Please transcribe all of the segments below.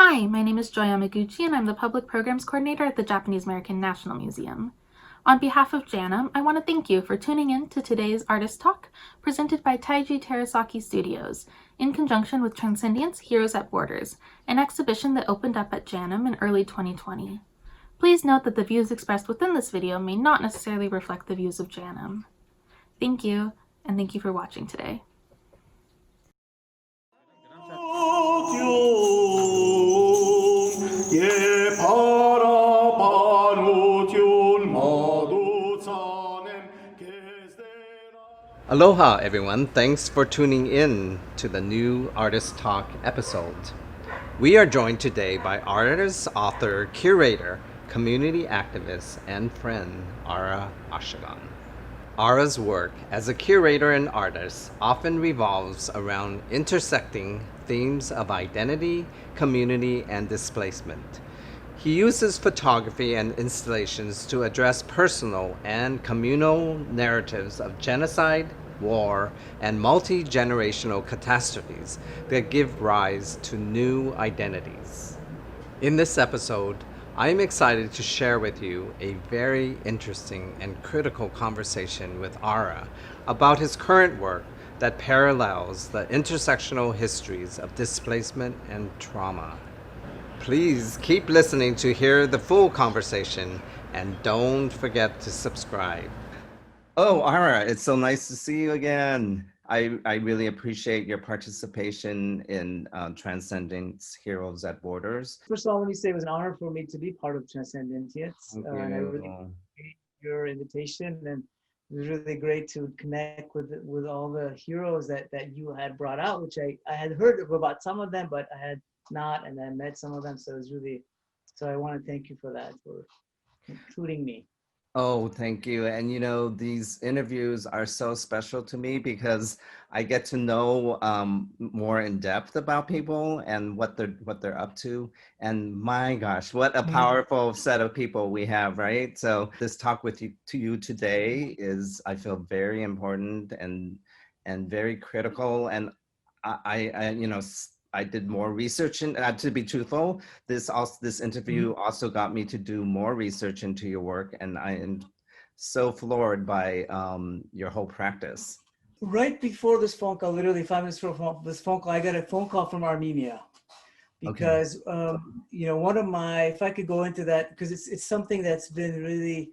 Hi, my name is Joy Yamaguchi, and I'm the Public Programs Coordinator at the Japanese-American National Museum. On behalf of JANM, I want to thank you for tuning in to today's Artist Talk, presented by Taiji Terasaki Studios, in conjunction with Transcendients Heroes at Borders, an exhibition that opened up at JANM in early 2020. Please note that the views expressed within this video may not necessarily reflect the views of JANM. Thank you, and thank you for watching today. Aloha everyone, thanks for tuning in to the new Artist Talk episode. We are joined today by artist, author, curator, community activist, and friend Ara Oshagan. Ara's work as a curator and artist often revolves around intersecting themes of identity, community, and displacement. He uses photography and installations to address personal and communal narratives of genocide, war, and multi-generational catastrophes that give rise to new identities. In this episode, I'm excited to share with you a very interesting and critical conversation with Ara about his current work that parallels the intersectional histories of displacement and trauma. Please keep listening to hear the full conversation, and don't forget to subscribe. Oh, Ara, it's so nice to see you again. I really appreciate your participation in Transcendients Heroes at Borders. First of all, let me say it was an honor for me to be part of Transcendients. And I really appreciate your invitation, and it was really great to connect with all the heroes that you had brought out, which I had heard about some of them, but I had not, and I met some of them. So it was really, so I want to thank you for that, for including me. Oh, thank you. And you know, these interviews are so special to me because I get to know more in depth about people and what they're up to. And my gosh, what a powerful set of people we have, right? So this talk with you today is, I feel, very important and very critical. And I you know, I did more research, and to be truthful, this interview also got me to do more research into your work, and I am so floored by your whole practice. Right before this phone call, literally 5 minutes before this phone call, I got a phone call from Armenia, because you know, one of my, if I could go into that, because it's something that's been really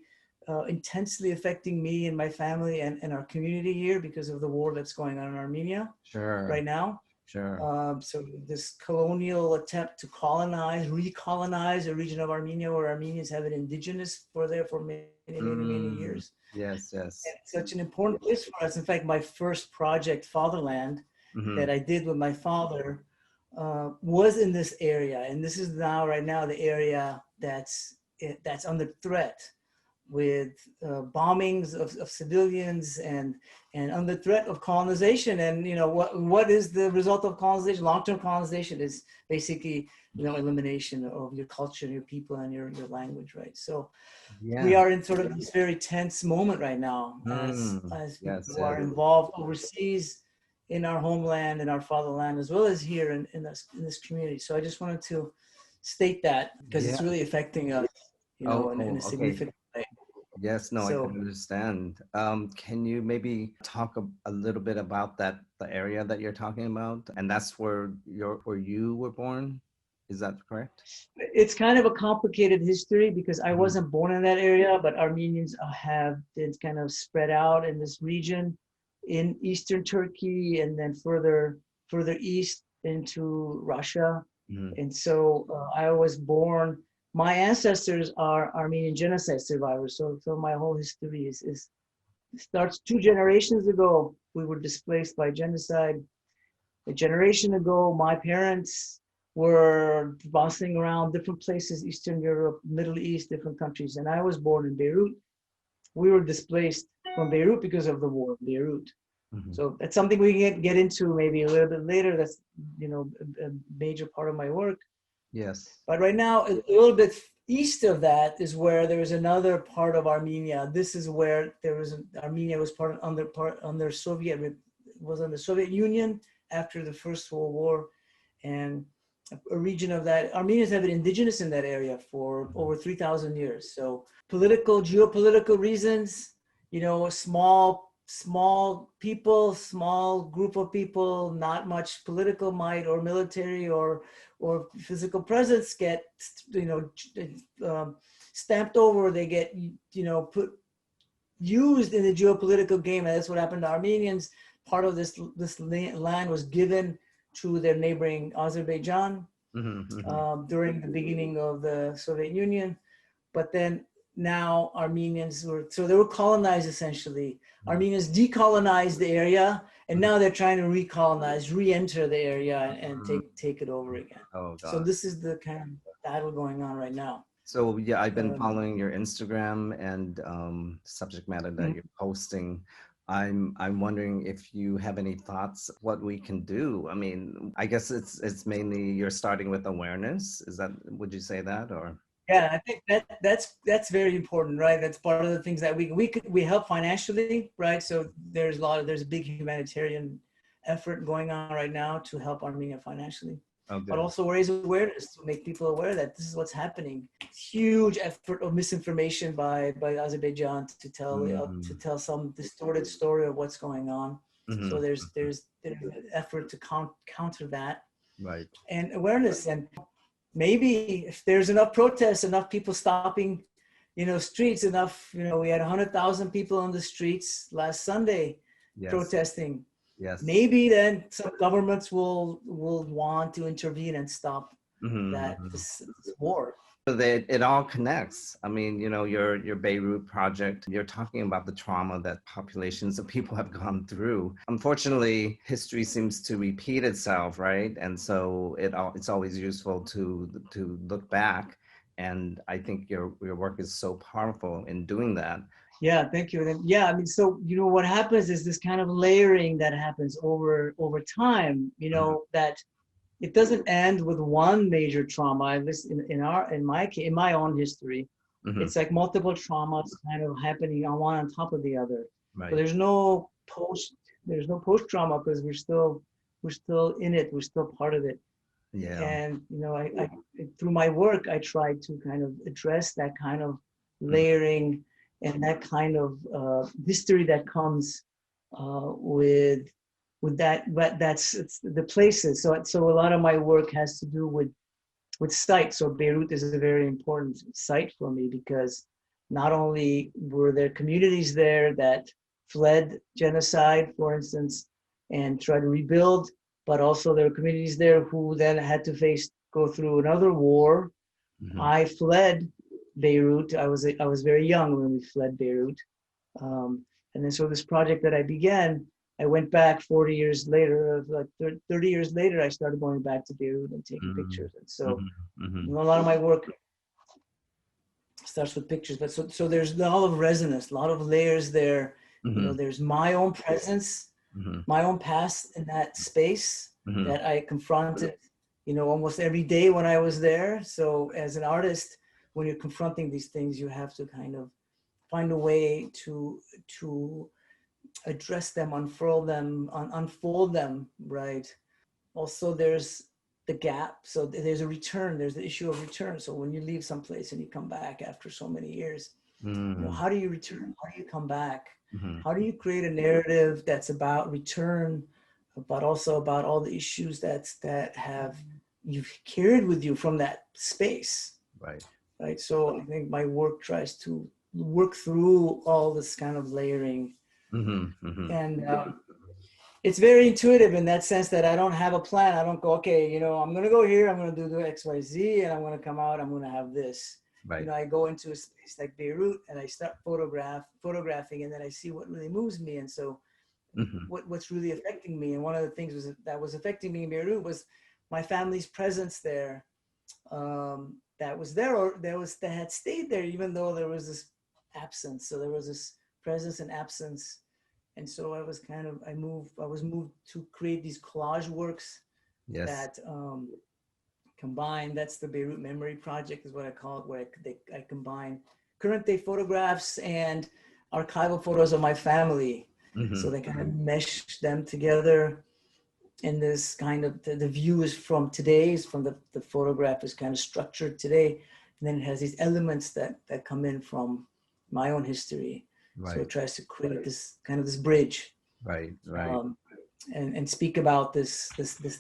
intensely affecting me and my family and our community here because of the war that's going on in Armenia right now. So this colonial attempt to colonize, recolonize a region of Armenia where Armenians have been indigenous for many years. Yes. And it's such an important place for us. In fact, my first project, Fatherland, that I did with my father was in this area. And this is right now the area that's under threat, with bombings of civilians and under threat of colonization. And you know, what is the result of colonization? Long-term colonization is basically, you know, elimination of your culture, your people, and your language, right? So we are in sort of this very tense moment right now, as people who are involved overseas, in our homeland, in our fatherland, as well as here in this community. So I just wanted to state that, because it's really affecting us, you know, in a significant way. Yes, no, I can understand. Can you maybe talk a little bit about the area that you're talking about? And that's where you were born? Is that correct? It's kind of a complicated history, because I wasn't born in that area, but Armenians have been kind of spread out in this region in Eastern Turkey, and then further east into Russia. And so I was born, my ancestors are Armenian genocide survivors. So my whole history starts 2 generations ago. We were displaced by genocide. A generation ago, my parents were bouncing around different places, Eastern Europe, Middle East, different countries. And I was born in Beirut. We were displaced from Beirut because of the war in Beirut. So that's something we can get into maybe a little bit later. That's, you know, a major part of my work. Yes. But right now, a little bit east of that is where there is another part of Armenia. This is where Armenia was under Soviet Union after the First World War, and a region of that. Armenians have been indigenous in that area for over 3,000 years. So political, geopolitical reasons, small people, small group of people, not much political might or military or physical presence get, stamped over. They get, put used in the geopolitical game. And that's what happened to Armenians. Part of this land was given to their neighboring Azerbaijan during the beginning of the Soviet Union. But then now Armenians they were colonized essentially. Armenians decolonized the area, and now they're trying to recolonize, re-enter the area and take it over again. Oh, God. So this is the kind of battle going on right now. So yeah, I've been following your Instagram and subject matter that you're posting. I'm wondering if you have any thoughts what we can do. I mean, I guess it's mainly you're starting with awareness. Would you say that, or? Yeah, I think that's very important, right? That's part of the things that we help financially, right? So there's a big humanitarian effort going on right now to help Armenia financially. But also raise awareness to make people aware that this is what's happening. Huge effort of misinformation by Azerbaijan to tell some distorted story of what's going on. So there's an effort to counter that, right? And awareness, and maybe if there's enough protests, enough people stopping, streets, enough, we had 100,000 people on the streets last Sunday protesting. Yes. Maybe then some governments will want to intervene and stop this war. It all connects. I mean, your Beirut project, you're talking about the trauma that populations of people have gone through. Unfortunately, history seems to repeat itself, right? And so it's always useful to look back. And I think your work is so powerful in doing that. Yeah, thank you. And yeah, I mean, so what happens is this kind of layering that happens over time. That it doesn't end with one major trauma. In my own history, it's like multiple traumas kind of happening one on top of the other. Right. So there's no post trauma because we're still in it. We're still part of it. Yeah. And I through my work, I try to kind of address that kind of layering and that kind of history that comes with that. But it's the places. So a lot of my work has to do with sites. So Beirut is a very important site for me because not only were there communities there that fled genocide, for instance, and tried to rebuild, but also there were communities there who then had to go through another war. I fled Beirut. I was very young when we fled Beirut. And then so this project that I began, I went back 40 years later, like 30 years later, I started going back to Beirut and taking pictures. And so a lot of my work starts with pictures, but so there's a lot of resonance, a lot of layers there. There's my own presence, my own past in that space that I confronted, almost every day when I was there. So as an artist, when you're confronting these things, you have to kind of find a way to address them, unfold them, right? Also, there's the gap. So there's a return. There's the issue of return. So when you leave someplace and you come back after so many years, how do you return? How do you come back? How do you create a narrative that's about return, but also about all the issues that you've carried with you from that space? Right. So I think my work tries to work through all this kind of layering. And it's very intuitive in that sense that I don't have a plan. I don't go, okay, I'm going to go here, I'm going to do the X, Y, Z, and I'm going to come out, I'm going to have this. Right. I go into a space like Beirut and I start photographing, and then I see what really moves me. And so what's really affecting me. And one of the things that was affecting me in Beirut was my family's presence there. That was there, or that had stayed there, even though there was this absence. So there was this presence and absence. And so I was moved to create these collage works that combine. That's the Beirut Memory Project is what I call it, where I combine current day photographs and archival photos of my family. So they kind of mesh them together. and this kind of, the view is from today's, from the photograph is kind of structured today. And then it has these elements that come in from my own history. So it Right, tries to create this kind of this bridge, right, right. um, and speak about this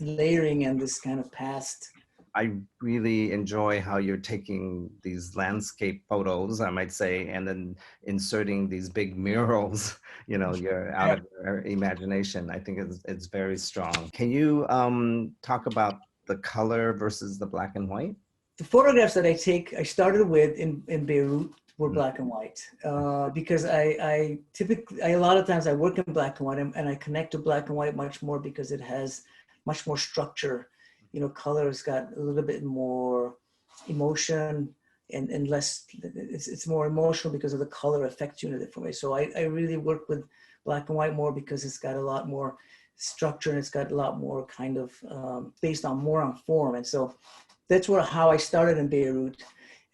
layering and this kind of past. I really enjoy how you're taking these landscape photos, I might say, and then inserting these big murals, you're out Yeah. of your imagination. I think it's very strong. Can you talk about the color versus the black and white? The photographs that I take, I started with in Beirut were Mm, black and white, because I typically, a lot of times I work in black and white, and I connect to black and white much more because it has much more structure. Color has got a little bit more emotion, and less, it's more emotional because of the color affects you in a different way. So I really work with black and white more because it's got a lot more structure, and it's got a lot more kind of based on more on form. And so that's how I started in Beirut.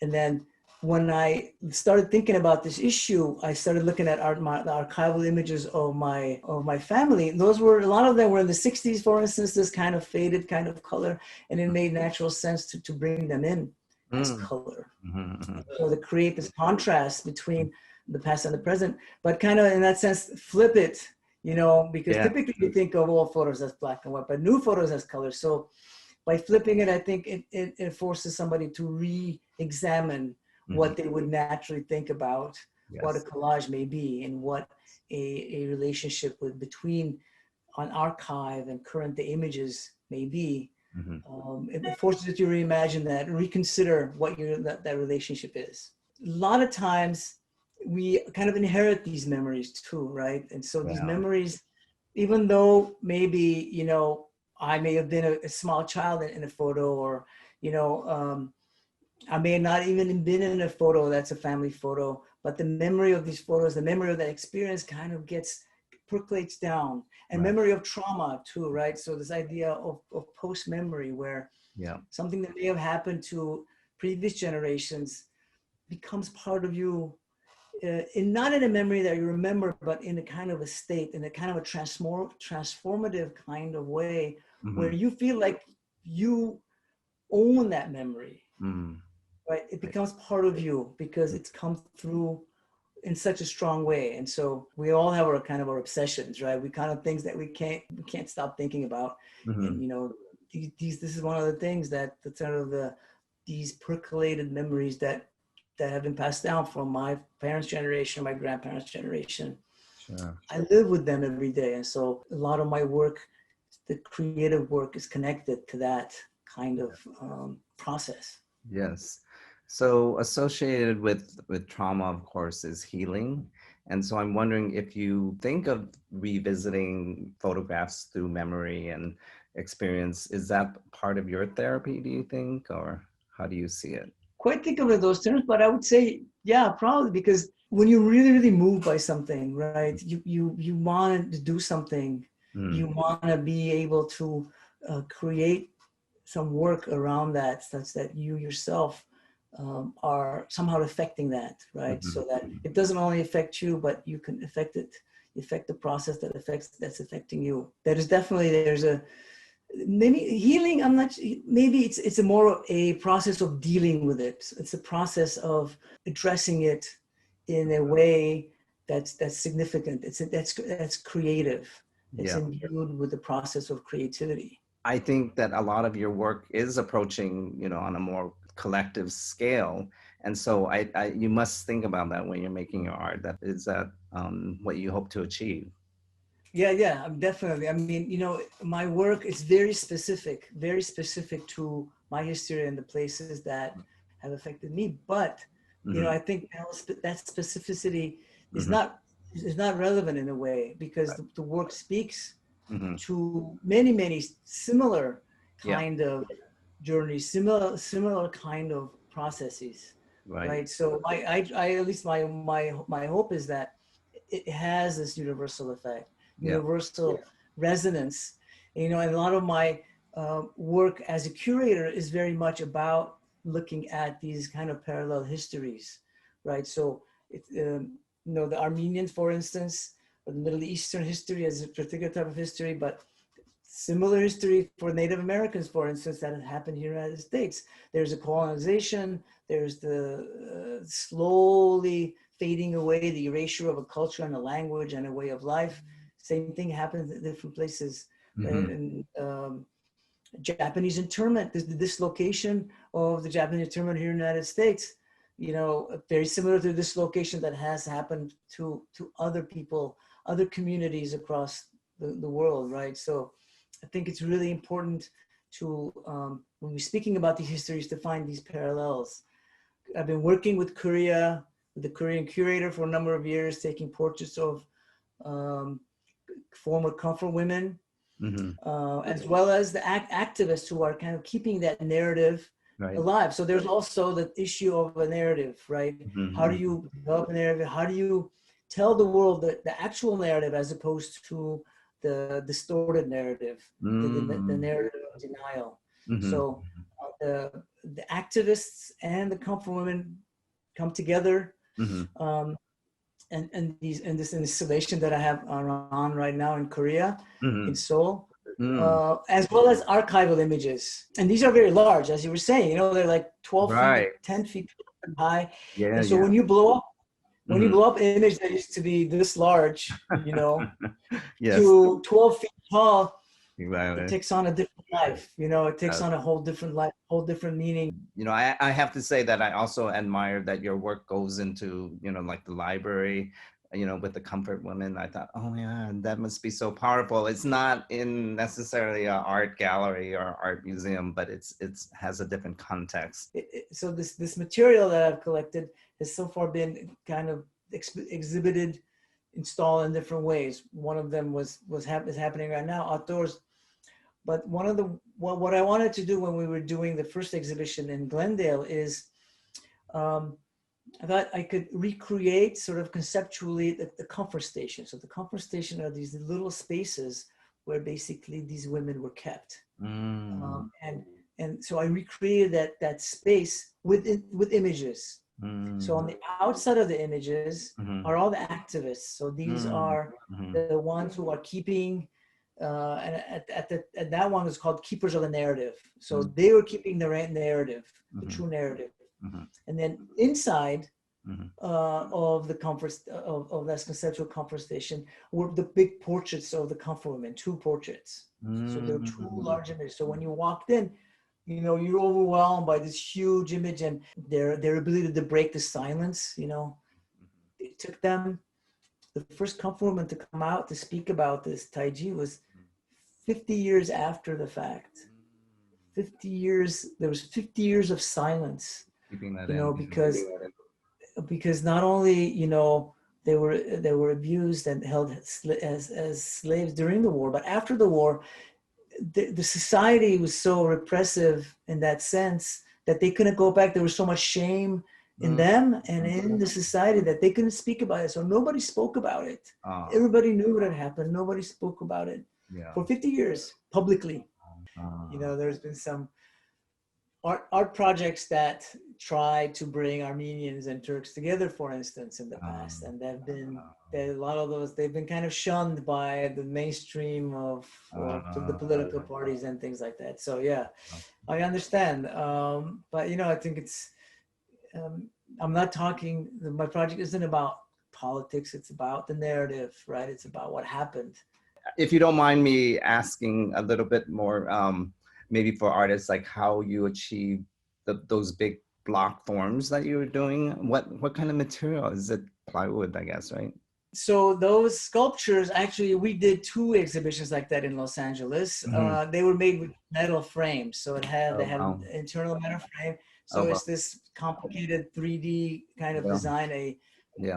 And then when I started thinking about this issue, I started looking at the archival images of my family. Those were, a lot of them were in the 60s, for instance, this kind of faded kind of color, and it made natural sense to bring them in as mm, color. mhm, So to create this contrast between the past and the present, but kind of in that sense, flip it, because yeah, typically you think of all photos as black and white, but new photos as color. So by flipping it, I think it forces somebody to re-examine mhm, what they would naturally think about what a yes, collage may be, and what a relationship between an archive and current day images may be. mhm, It forces you to reimagine that, reconsider what that relationship is. A lot of times we kind of inherit these memories too, right? And so these yeah, memories, even though maybe, I may have been a small child in a photo, or, you know, um, I may not even been in a photo that's a family photo, but the memory of these photos, the memory of that experience kind of percolates down. And right, memory of trauma too, right? So this idea of post-memory, where yeah, something that may have happened to previous generations becomes part of you, not in a memory that you remember, but in a kind of a state, in a kind of a transformative kind of way, where mhm, you feel like you own that memory, mm, right? It right, becomes part of you because it's come through in such a strong way. And so we all have our kind of our obsessions, right? We kind of things that we can't stop thinking about. And mhm, this is one of the things that the sort of these percolated memories that have been passed down from my parents' generation, my grandparents' generation. sure. I live with them every day. And so a lot of my work, the creative work, is connected to that kind of process. Yes. So associated with trauma, of course, is healing. And so I'm wondering if you think of revisiting photographs through memory and experience, is that part of your therapy, do you think, or how do you see it? Quite think of it in those terms, but I would say, yeah, probably, because when you're really, really moved by something, right? You want to do something, you Mm, want to be able to create some work around that, such that you yourself are somehow affecting that, right? mhm, So that it doesn't only affect you, but you can affect the process that's affecting you. That is definitely, there's a maybe healing, I'm not, maybe it's a more a process of dealing with it. It's a process of addressing it in a way that's significant. That's creative. It's yeah. imbued with the process of creativity. I think that a lot of your work is approaching, on a more collective scale. And so you must think about that when you're making your art. That is that what you hope to achieve. Yeah, definitely. I mean, my work is very specific to my history and the places that have affected me. But, Hmm. I think that specificity is Hmm. not relevant in a way, because the work speaks Hmm. to many similar Yeah, kind of journeys, similar kind of processes, right. right? So I at least my hope is that it has this universal effect, Yeah, universal resonance. And a lot of my work as a curator is very much about looking at these kind of parallel histories, right? So, the Armenians, for instance, or the Middle Eastern history as a particular type of history, but similar history for Native Americans, for instance, that had happened here in the United States. There's a colonization, there's the slowly fading away, the erasure of a culture and a language and a way of life. Same thing happens in different places. And Japanese internment, the dislocation of the Japanese internment here in the United States, you know, very similar to the dislocation that has happened to other people, other communities across the world, right? So I think it's really important to, when we're speaking about the histories, to find these parallels. I've been working with Korea, with the Korean curator for a number of years, taking portraits of former comfort women, as well as the activists who are kind of keeping that narrative alive. So there's also the issue of a narrative, right? How do you develop a narrative? How do you tell the world the actual narrative as opposed to the distorted narrative, the narrative of denial? So the activists and the comfort women come together. And this installation that I have on right now in Korea, in Seoul, as well as archival images. And these are very large, as you were saying, you know, they're like 12 feet, 10 feet high. And so when you blow up, you blow up an image that used to be this large, you know, to 12 feet tall, it takes on a different life, you know, it takes on a whole different life, whole different meaning. You know, I have to say that I also admire that your work goes into, you know, like the library, you know, with the comfort women. I thought, oh yeah, that must be so powerful. It's not in necessarily an art gallery or art museum, but it has a different context. So this material that I've collected has so far been kind of exhibited, installed in different ways. One of them is happening right now outdoors. But one of what I wanted to do when we were doing the first exhibition in Glendale is, I thought I could recreate sort of conceptually the comfort station. So the comfort station are these little spaces where basically these women were kept. And so I recreated that space with images. So on the outside of the images are all the activists. So these are the ones who are keeping, and that one is called Keepers of the Narrative. So they were keeping the narrative, the true narrative. And then inside of the comfort of that conceptual comfort station were the big portraits of the comfort women, 2 portraits. So there were 2 large images. So when you walked in, you know, you're overwhelmed by this huge image and their ability to break the silence. You know, it took them, the first comfort woman to come out to speak about this, Taiji, was 50 years after the fact. 50 years, there was 50 years of silence, you know, because not only, you know, they were abused and held as slaves during the war, but after the war, the society was so repressive in that sense that they couldn't go back. There was so much shame in them and in the society that they couldn't speak about it. So nobody spoke about it. Everybody knew what had happened. Nobody spoke about it for 50 years publicly. You know, there's been some art projects that try to bring Armenians and Turks together, for instance, in the past, and a lot of those, they've been kind of shunned by the mainstream of the political parties and things like that. So yeah, I understand, but you know, I think it's I'm not talking. My project isn't about politics. It's about the narrative, right? It's about what happened. If you don't mind me asking a little bit more, maybe for artists, like how you achieve those big block forms that you were doing. What kind of material is it? Plywood, I guess, right? So those sculptures, actually, we did 2 exhibitions like that in Los Angeles. They were made with metal frames, so they have an internal metal frame. So it's this complicated 3D kind of design.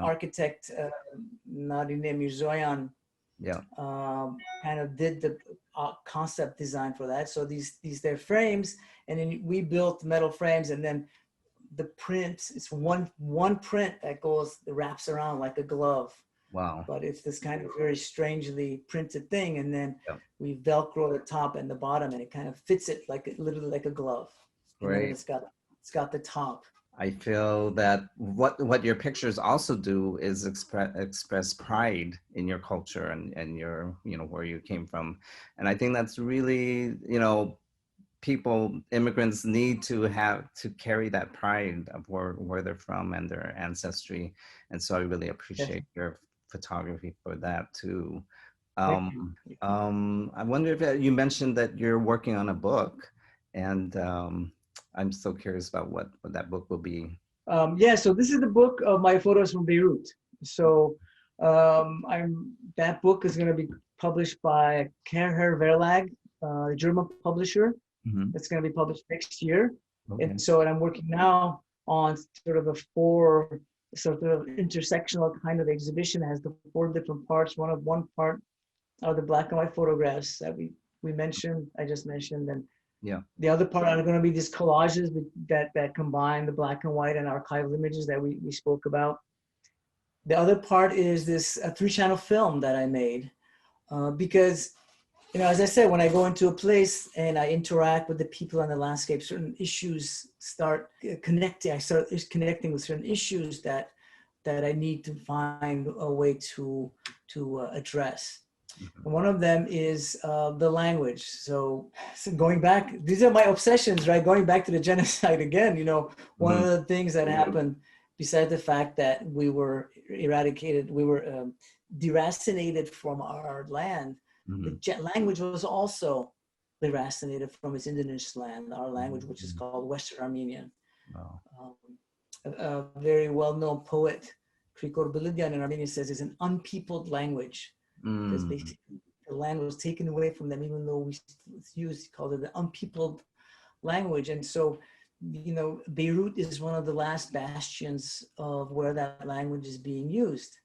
Architect, Nadine Mirzoyan, kind of did the concept design for that. So they're frames, and then we built metal frames, and then the print, it's one print that wraps around like a glove. Wow. But it's this kind of very strangely printed thing, and then we Velcro the top and the bottom, and it kind of fits it literally like a glove. Great. And it's got the top. I feel that what your pictures also do is express pride in your culture and your, you know, where you came from. And I think that's really, you know, immigrants need to have to carry that pride of where they're from and their ancestry. And so I really appreciate your photography for that too. Thank you. I wonder if you mentioned that you're working on a book, and I'm so curious about what that book will be. Yeah, so this is the book of my photos from Beirut. So that book is going to be published by Kerher Verlag, a German publisher. Mhm. It's going to be published next year. Okay. And I'm working now on sort of a four sort of intersectional kind of exhibition. It has the four different parts. One part are the black and white photographs that I just mentioned, and Yeah. the other part are going to be these collages that combine the black and white and archival images that we spoke about. The other part is this 3-channel film that I made because, you know, as I said, when I go into a place and I interact with the people and the landscape, certain issues start connecting. I start connecting with certain issues that I need to find a way to address. And one of them is the language. So going back, these are my obsessions, right? Going back to the genocide again, you know, one of the things that happened, besides the fact that we were eradicated, we were deracinated from our land, the language was also deracinated from its indigenous land, our language, which is called Western Armenian. Wow. A very well-known poet, Krikor Bilidyan in Armenia, says it's an unpeopled language. Because basically the land was taken away from them, even though he called it the unpeopled language. And so, you know, Beirut is one of the last bastions of where that language is being used.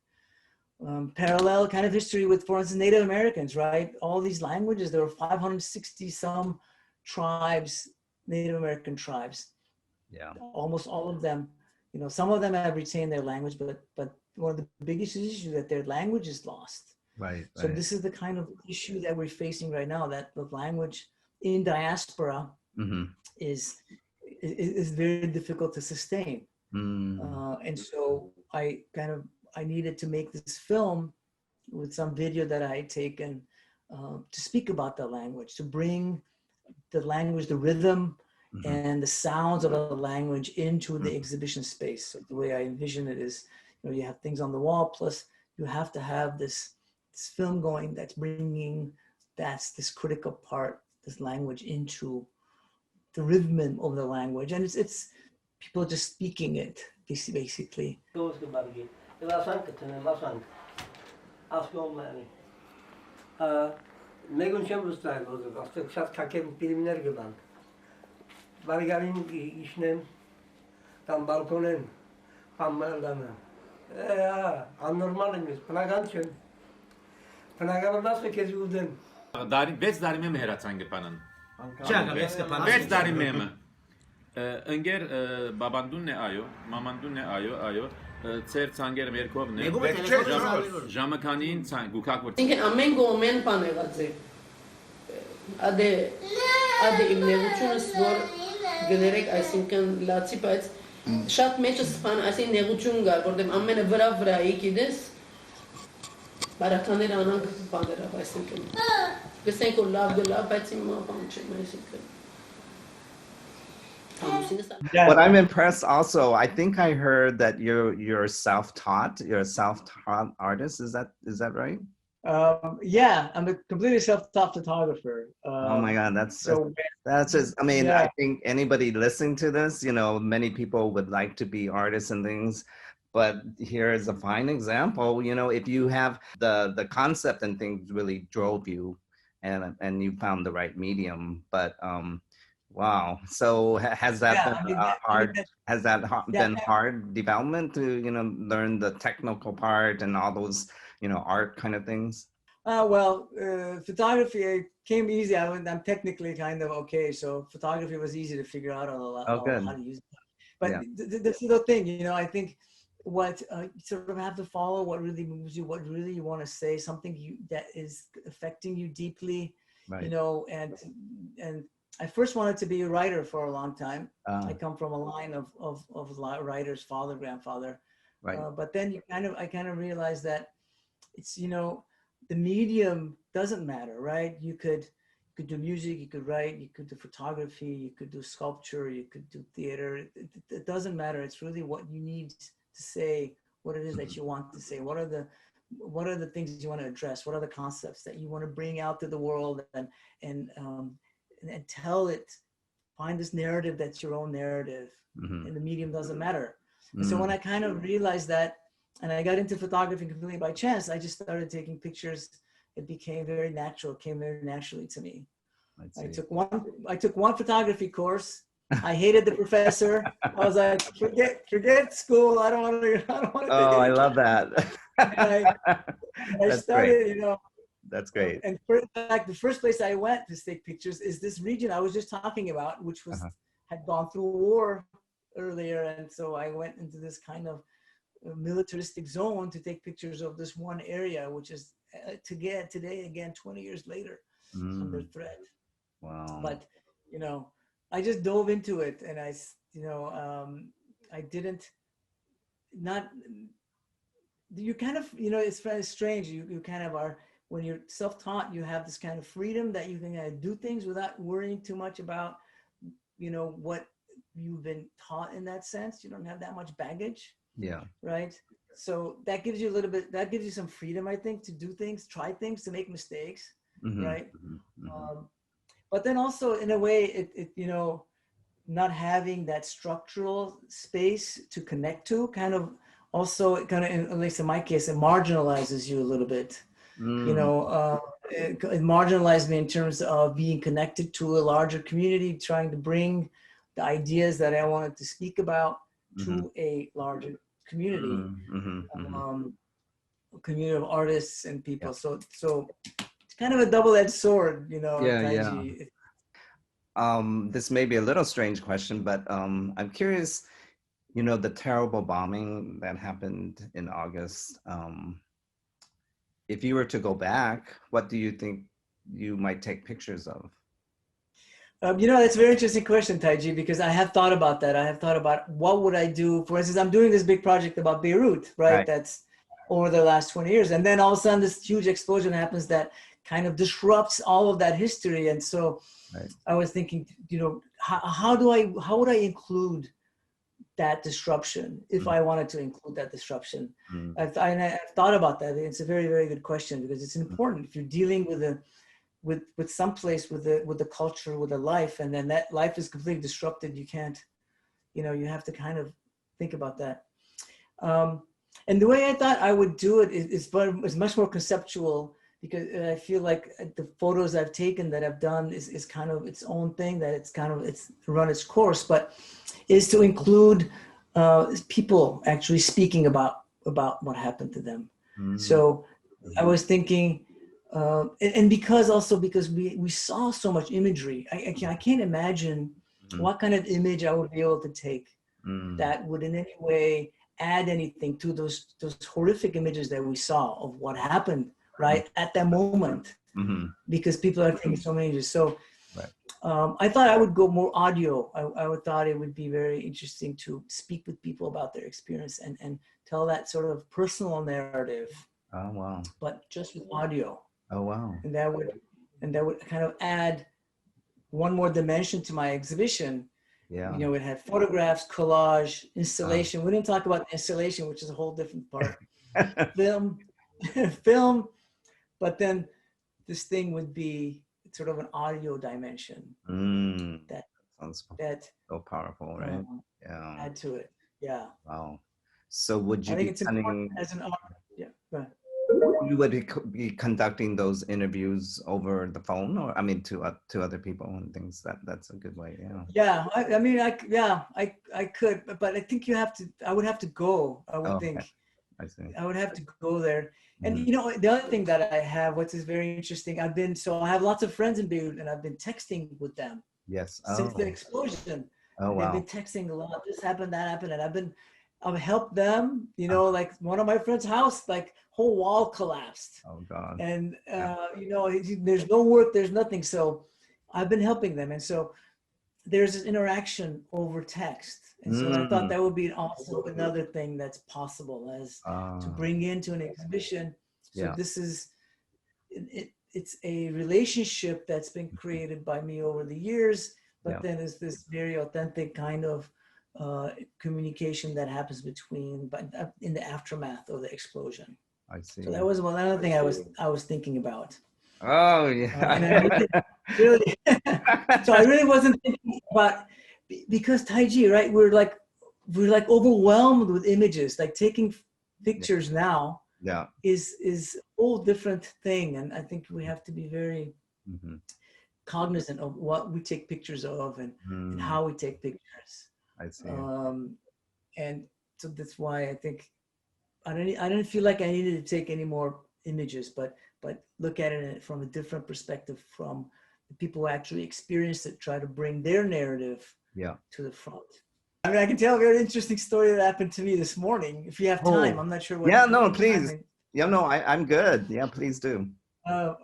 Parallel kind of history with, for instance, Native Americans, right? All these languages, there were 560 some tribes, Native American tribes. Yeah. Almost all of them, you know, some of them have retained their language, but one of the biggest issues is that their language is lost. Right. So this is the kind of issue that we're facing right now, that the language in diaspora is very difficult to sustain. And so I needed to make this film with some video that I had taken to speak about the language, to bring the language, the rhythm, and the sounds of the language into the exhibition space. So the way I envision it is, you know, you have things on the wall, plus you have to have this film going that's bringing this critical part, this language, into the rhythm of the language, and it's people just speaking it basically. Վեց դարի մեմ հերացան գպանն։ Վեց դարի մեմը։ Ընկեր բաբանդունն է այո, մամանդունն է այո, ծեր ցանգերը երկովն է։ Ժամականին ցան գուքակ որ։ Ինքն ամեն գոմեն բան եղած է։ Ադե իմ նեղությունս որ գներեք, այսինքն լացի, բայց շատ մեջս բան, այսին նեղություն կար, որտեղ ամենը վրայի գիտես, բարականներ անանք բաներով, այսինքն։ Գսենք որ լավ գլավ, բայց իմ բան չեմ, այսինքն։ But I'm impressed also. I think I heard that you're self-taught. You're a self-taught artist. Is that right? Yeah, I'm a completely self-taught photographer. Oh my God, that's just. I mean, I think anybody listening to this, you know, many people would like to be artists and things, but here is a fine example. You know, if you have the concept and things really drove you, and you found the right medium, but wow. So has that been hard? Has that been hard development to, you know, learn the technical part and all those, you know, art kind of things? Well, photography came easy. I'm technically kind of okay, so photography was easy to figure out how to use it. But this is the thing, you know, I think what you sort of have to follow what really moves you, what really you want to say, something that is affecting you deeply, right. You know, and I first wanted to be a writer for a long time. I Oh, come from a line of writers, father, grandfather. right. But then I kind of realized that it's, the medium doesn't matter, right? You could do music, you could write, you could do photography, you could do sculpture, you could do theater. It doesn't matter. It's really what you need to say, what it is that you want to say. What are the things you want to address? What are the concepts that you want to bring out to the world and tell it? Find this narrative that's your own narrative, Mm-hmm. and the medium doesn't matter. And so Mm-hmm. when I kind of realized that, and I got into photography completely by chance, I just started taking pictures. It became very natural, came very naturally to me. I took one photography course. I hated the professor. I was like, forget school. I don't want to Oh, take I it. love that. I That's started, great. That's great. and in fact, the first place I went to take pictures is this region I was just talking about, which was had gone through war earlier. And so I went into this kind of militaristic zone to take pictures of this one area, which is today, again, 20 years later, under threat. Wow. But, I just dove into it, and I didn't, not, you kind of, it's very strange. You kind of are, when you're self-taught, you have this kind of freedom that you can do things without worrying too much about, what you've been taught in that sense. You don't have that much baggage. Yeah. Right. So that gives you that gives you some freedom, I think, to do things, try things, to make mistakes. Mm-hmm. Right. Mm-hmm. But then also, in a way, it not having that structural space to connect to at least in my case, it marginalizes you a little bit. It marginalized me in terms of being connected to a larger community, trying to bring the ideas that I wanted to speak about to a larger community, a community of artists and people. Yeah. So it's kind of a double-edged sword, Taiji. This may be a little strange question, but I'm curious, the terrible bombing that happened in August. If you were to go back, what do you think you might take pictures of? That's a very interesting question, Taiji, because I have thought about that. I have thought about what would I do. For instance, I'm doing this big project about Beirut, right? That's over the last 20 years. And then all of a sudden this huge explosion happens that kind of disrupts all of that history. And so I was thinking, how would I include that disruption if I wanted to include that disruption? I've thought about that. It's a very, very good question, because it's important if you're dealing with some place, with the culture, with a life, and then that life is completely disrupted. You can't, you have to kind of think about that. And the way I thought I would do it is much more conceptual, because I feel like the photos I've taken that I've done is kind of its own thing, that it's run its course, but is to include people actually speaking about what happened to them. So I was thinking, and because we saw so much imagery, I can't imagine what kind of image I would be able to take that would in any way add anything to those horrific images that we saw of what happened at that moment, because people are taking so many images. So I thought I would go more audio. I thought it would be very interesting to speak with people about their experience and tell that sort of personal narrative. Oh, wow. But just with audio. Oh, wow. And that would kind of add one more dimension to my exhibition. Yeah. It had photographs, collage, installation. We didn't talk about installation, which is a whole different part. film, but then this thing would be sort of an audio dimension. That sounds so powerful, right? Add to it. Yeah. Wow. So would you I think it's important as an artist. Yeah. Go ahead. You would be conducting those interviews over the phone, or to other people and things. That's a good way. Yeah. Yeah. I could, but I think I would have to go. I would think. Okay. I see. I would have to go there. And the other thing that I have, which is very interesting, I have lots of friends in Beirut, and I've been texting with them. Yes. Since the explosion. Oh, wow. They've been texting a lot. This happened, that happened, and I've helped them. Like one of my friend's house, like whole wall collapsed. Oh God. And there's no work, there's nothing. So I've been helping them. And so there's this interaction over text. And so I thought that would be also another thing that's possible as to bring into an exhibition. So this is, it's a relationship that's been created by me over the years, but then it's this very authentic kind of communication that happens between, but in the aftermath of the explosion. I see. So that was one other thing I was thinking about. Oh yeah. And I really, so I really wasn't thinking about, because Taiji, right? We're like overwhelmed with images. Like taking pictures now is a whole different thing, and I think we have to be very cognizant of what we take pictures of and how we take pictures. I see. And so that's why I think I didn't feel like I needed to take any more images, but look at it from a different perspective, from the people who actually experienced it, try to bring their narrative to the front. I mean, I can tell a very interesting story that happened to me this morning. If you have time, I'm not sure what. Yeah, no, please. Yeah, no, I'm good. Yeah, please do.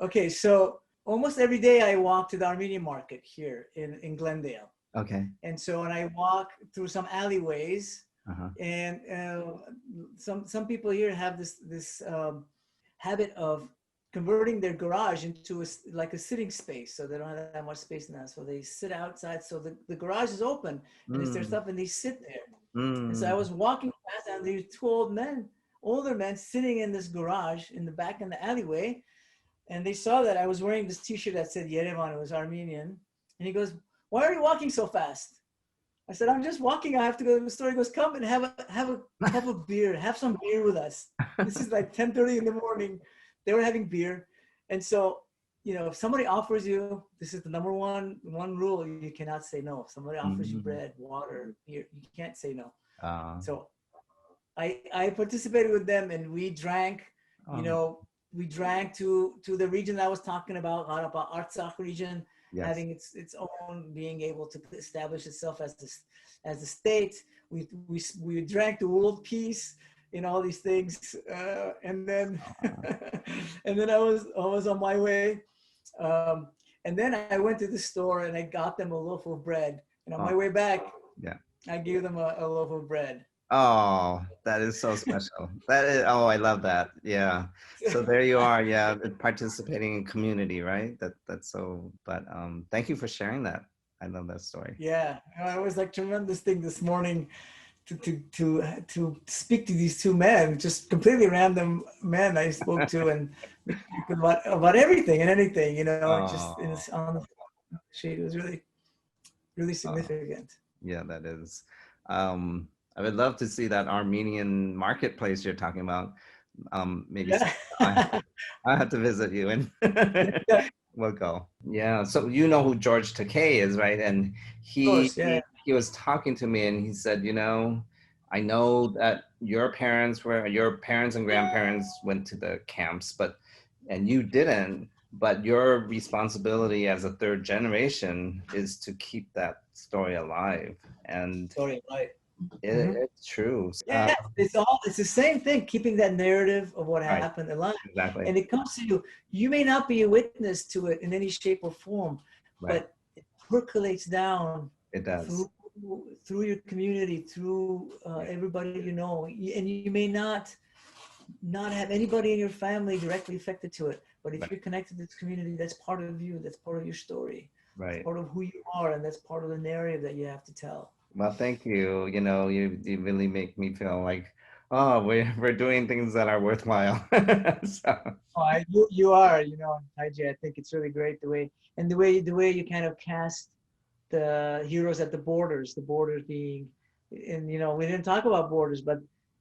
Okay, so almost every day I walk to the Armenian market here in Glendale. Okay. And so when I walk through some alleyways, and some people here have this habit of converting their garage into like a sitting space, so they don't have that much space now. So they sit outside. So the garage is open and it's their stuff, and they sit there. And so I was walking past, and these two older men sitting in this garage in the back in the alleyway, and they saw that I was wearing this T-shirt that said Yerevan. It was Armenian, and he goes, "Why are you walking so fast?" I said, "I'm just walking. I have to go to the store." He goes, "Come and have a cup of beer. Have some beer with us." This is like 10:30 in the morning. They were having beer. And so, you know, if somebody offers you, this is the number one rule, you cannot say no. If somebody offers you bread, water, beer, you can't say no. So I participated with them, and we drank, you know, we drank to the region that I was talking about Artsakh region, having its own, being able to establish itself as a state. We drank to world peace in all these things, and then and then I was on my way, and then I went to the store and I got them a loaf of bread, and on my way back, I gave them a loaf of bread. Oh, that is so special. That is, oh, I love that. Yeah. So there you are. Yeah, participating in community, right? That's so. But thank you for sharing that. I love that story. Yeah, it was like tremendous thing this morning to speak to these two men, just completely random men I spoke to, and about everything and anything, you know, just on the sheet. It was really, really significant. Yeah, that is. I would love to see that Armenian marketplace you're talking about. Maybe I have to visit you and we'll go. Yeah. So you know who George Takei is, right? And he was talking to me, and he said, you know, I know that your parents and grandparents went to the camps, and you didn't. But your responsibility as a third generation is to keep that story alive. And it's true. Yeah, it's the same thing, keeping that narrative of what happened alive. Exactly. And it comes to you. You may not be a witness to it in any shape or form, but it percolates down. It does. Through your community, through everybody you know, and you may not have anybody in your family directly affected to it, but if you're connected to this community, that's part of you, that's part of your story, that's part of who you are, and that's part of the narrative that you have to tell. Well, thank you. You know, you really make me feel like, oh, we're doing things that are worthwhile. You are, you know, Taiji, I think it's really great the way you kind of cast the heroes at the borders being, and you know, we didn't talk about borders, but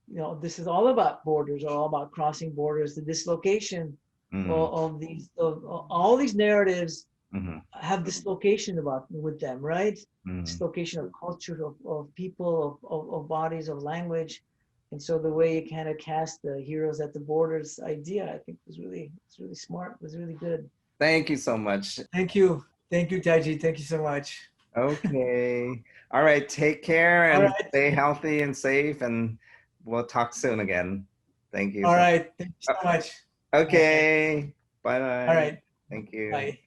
you know, this is all about borders, all about crossing borders, the dislocation of all these narratives have dislocation with them, right? Dislocation of culture, of people, of bodies, of language. And so the way you kind of cast the heroes at the borders idea, I think was really smart, was really good. Thank you so much. Thank you, Taiji. Thank you so much. Okay. All right. Take care and stay healthy and safe, and we'll talk soon again. Thank you. All right. Thank you so much. Okay. Bye. All right. Thank you. Bye.